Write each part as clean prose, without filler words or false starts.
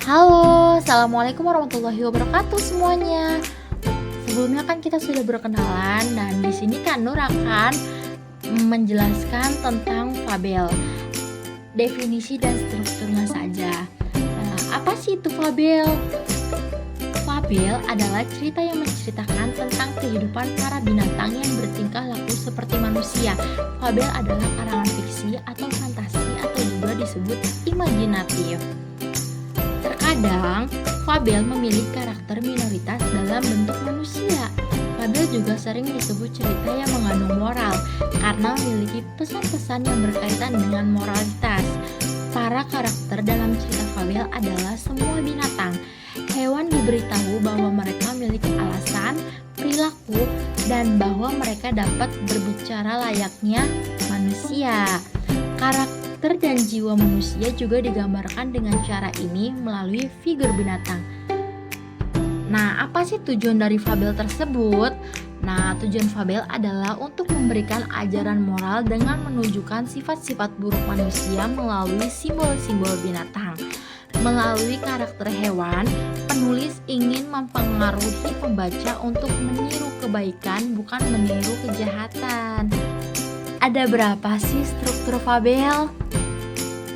Halo, assalamualaikum warahmatullahi wabarakatuh semuanya. Sebelumnya kan kita sudah berkenalan dan di sini kan Nur akan menjelaskan tentang fabel, definisi dan strukturnya saja. Nah, apa sih itu fabel? Fabel adalah cerita yang menceritakan tentang kehidupan para binatang yang bertingkah laku seperti manusia. Fabel adalah karangan fiksi atau fantasi atau juga disebut imajinatif. Terkadang, fabel memiliki karakter minoritas dalam bentuk manusia. Fabel juga sering disebut cerita yang mengandung moral karena memiliki pesan-pesan yang berkaitan dengan moralitas. Para karakter dalam cerita fabel adalah semua binatang. Hewan diberitahu bahwa mereka memiliki alasan, perilaku, dan bahwa mereka dapat berbicara layaknya manusia. Karakter dan jiwa manusia juga digambarkan dengan cara ini melalui figur binatang. Nah, apa sih tujuan dari fabel tersebut? Nah, tujuan fabel adalah untuk memberikan ajaran moral dengan menunjukkan sifat-sifat buruk manusia melalui simbol-simbol binatang. Melalui karakter hewan, penulis ingin mempengaruhi pembaca untuk meniru kebaikan, bukan meniru kejahatan. Ada berapa sih struktur fabel?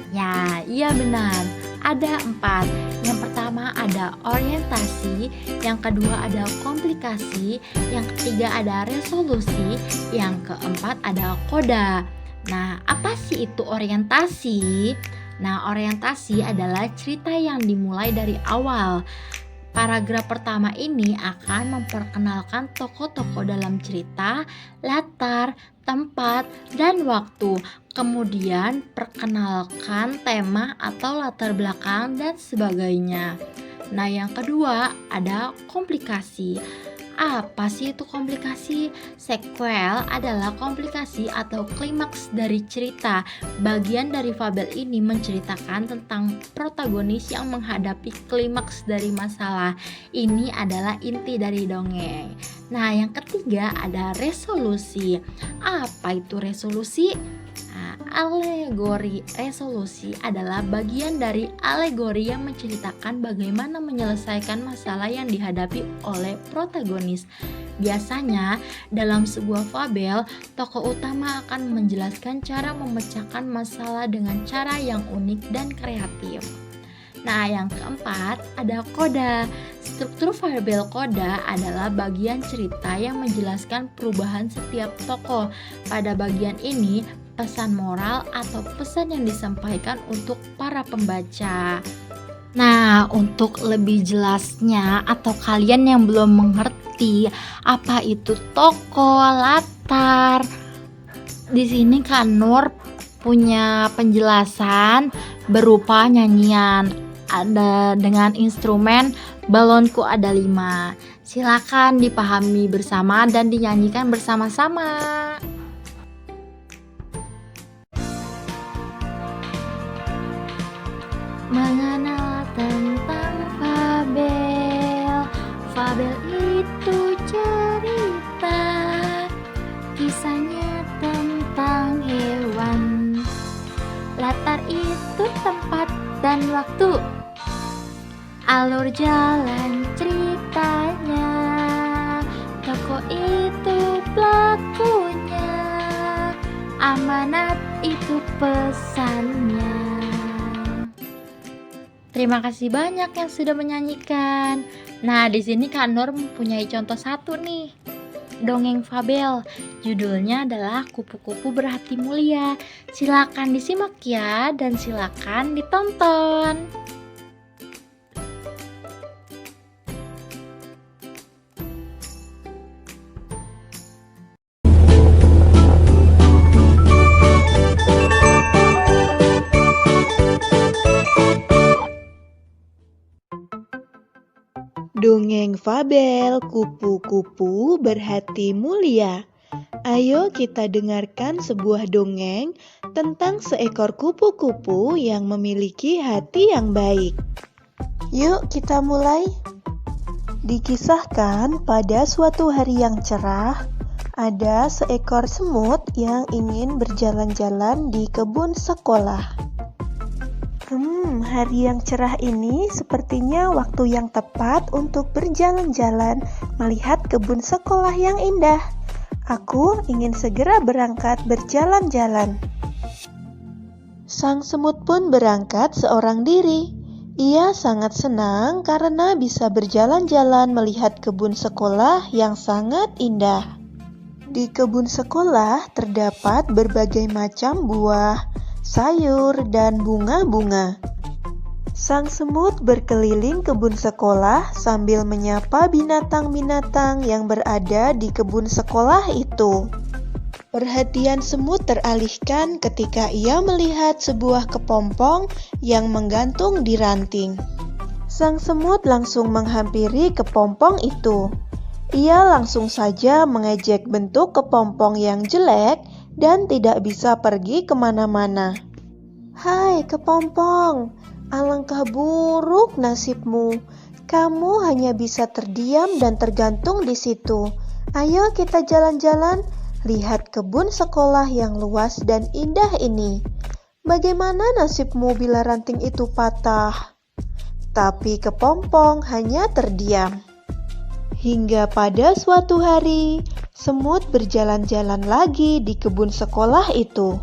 Ya, iya benar. Ada 4. Yang pertama ada orientasi, yang kedua ada komplikasi, yang ketiga ada resolusi, yang keempat ada koda. Nah, apa sih itu orientasi? Nah, orientasi adalah cerita yang dimulai dari awal. Paragraf pertama ini akan memperkenalkan tokoh-tokoh dalam cerita, latar, tempat, dan waktu. Kemudian perkenalkan tema atau latar belakang dan sebagainya. Nah, yang kedua ada komplikasi. Apa sih itu komplikasi? Sequel adalah komplikasi atau klimaks dari cerita. Bagian dari fabel ini menceritakan tentang protagonis yang menghadapi klimaks dari masalah. Ini adalah inti dari dongeng. Nah, yang ketiga ada resolusi. Apa itu resolusi? Alegori. Resolusi adalah bagian dari alegori yang menceritakan bagaimana menyelesaikan masalah yang dihadapi oleh protagonis. Biasanya dalam sebuah fabel, tokoh utama akan menjelaskan cara memecahkan masalah dengan cara yang unik dan kreatif. Nah, yang keempat ada koda. Struktur fabel koda adalah bagian cerita yang menjelaskan perubahan setiap tokoh. Pada bagian ini, pesan moral atau pesan yang disampaikan untuk para pembaca. Nah, untuk lebih jelasnya atau kalian yang belum mengerti apa itu tokoh, latar, di sini Kak Nur punya penjelasan berupa nyanyian. Ada dengan instrumen balonku ada 5. Silakan dipahami bersama dan dinyanyikan bersama-sama. Mengenal tentang fabel. Fabel itu cerita, kisahnya tentang hewan. Latar itu tempat dan waktu, alur jalan ceritanya. Tokoh itu pelakunya, amanat itu pesannya. Terima kasih banyak yang sudah menyanyikan. Nah, di sini Kak Nur mempunyai contoh satu nih. Dongeng fabel. Judulnya adalah Kupu-kupu Berhati Mulia. Silakan disimak ya dan silakan ditonton. Dongeng fabel Kupu-kupu Berhati Mulia. Ayo kita dengarkan sebuah dongeng tentang seekor kupu-kupu yang memiliki hati yang baik. Yuk kita mulai. Dikisahkan pada suatu hari yang cerah, ada seekor semut yang ingin berjalan-jalan di kebun sekolah. Hari yang cerah ini sepertinya waktu yang tepat untuk berjalan-jalan melihat kebun sekolah yang indah. Aku ingin segera berangkat berjalan-jalan. Sang semut pun berangkat seorang diri. Ia sangat senang karena bisa berjalan-jalan melihat kebun sekolah yang sangat indah. Di kebun sekolah terdapat berbagai macam buah, sayur, dan bunga-bunga. Sang semut berkeliling kebun sekolah sambil menyapa binatang-binatang yang berada di kebun sekolah itu. Perhatian semut teralihkan ketika ia melihat sebuah kepompong yang menggantung di ranting. Sang semut langsung menghampiri kepompong itu. Ia langsung saja mengejek bentuk kepompong yang jelek dan tidak bisa pergi kemana-mana. Hai kepompong, alangkah buruk nasibmu. Kamu hanya bisa terdiam dan tergantung di situ. Ayo kita jalan-jalan, lihat kebun sekolah yang luas dan indah ini. Bagaimana nasibmu bila ranting itu patah? Tapi kepompong hanya terdiam. Hingga pada suatu hari, semut berjalan-jalan lagi di kebun sekolah itu.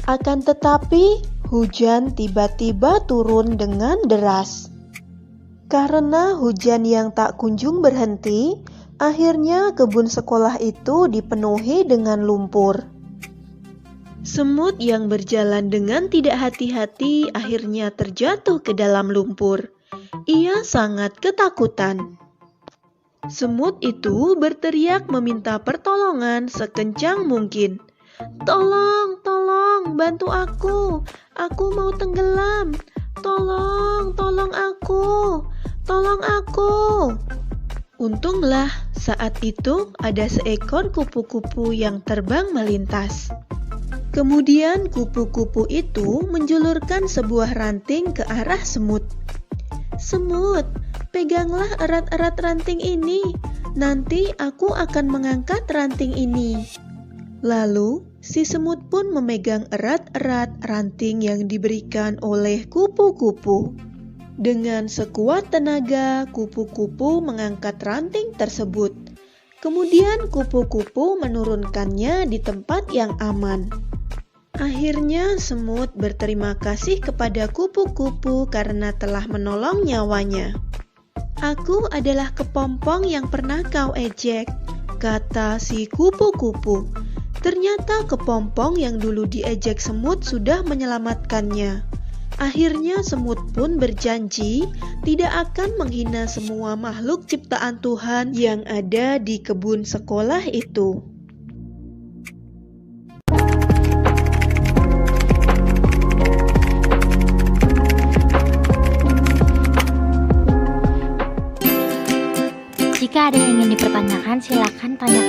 Akan tetapi, hujan tiba-tiba turun dengan deras. Karena hujan yang tak kunjung berhenti, akhirnya kebun sekolah itu dipenuhi dengan lumpur. Semut yang berjalan dengan tidak hati-hati akhirnya terjatuh ke dalam lumpur. Ia sangat ketakutan. Semut itu berteriak meminta pertolongan sekencang mungkin. Tolong, tolong, bantu aku. Aku mau tenggelam. Tolong, tolong aku. Tolong aku. Untunglah saat itu ada seekor kupu-kupu yang terbang melintas. Kemudian kupu-kupu itu menjulurkan sebuah ranting ke arah semut. Semut, peganglah erat-erat ranting ini. Nanti aku akan mengangkat ranting ini. Lalu, si semut pun memegang erat-erat ranting yang diberikan oleh kupu-kupu. Dengan sekuat tenaga, kupu-kupu mengangkat ranting tersebut. Kemudian kupu-kupu menurunkannya di tempat yang aman. Akhirnya semut berterima kasih kepada kupu-kupu karena telah menolong nyawanya. Aku adalah kepompong yang pernah kau ejek, kata si kupu-kupu. Ternyata kepompong yang dulu diejek semut sudah menyelamatkannya. Akhirnya semut pun berjanji tidak akan menghina semua makhluk ciptaan Tuhan yang ada di kebun sekolah itu. Jika ada yang ingin dipertanyakan, silakan tanyakan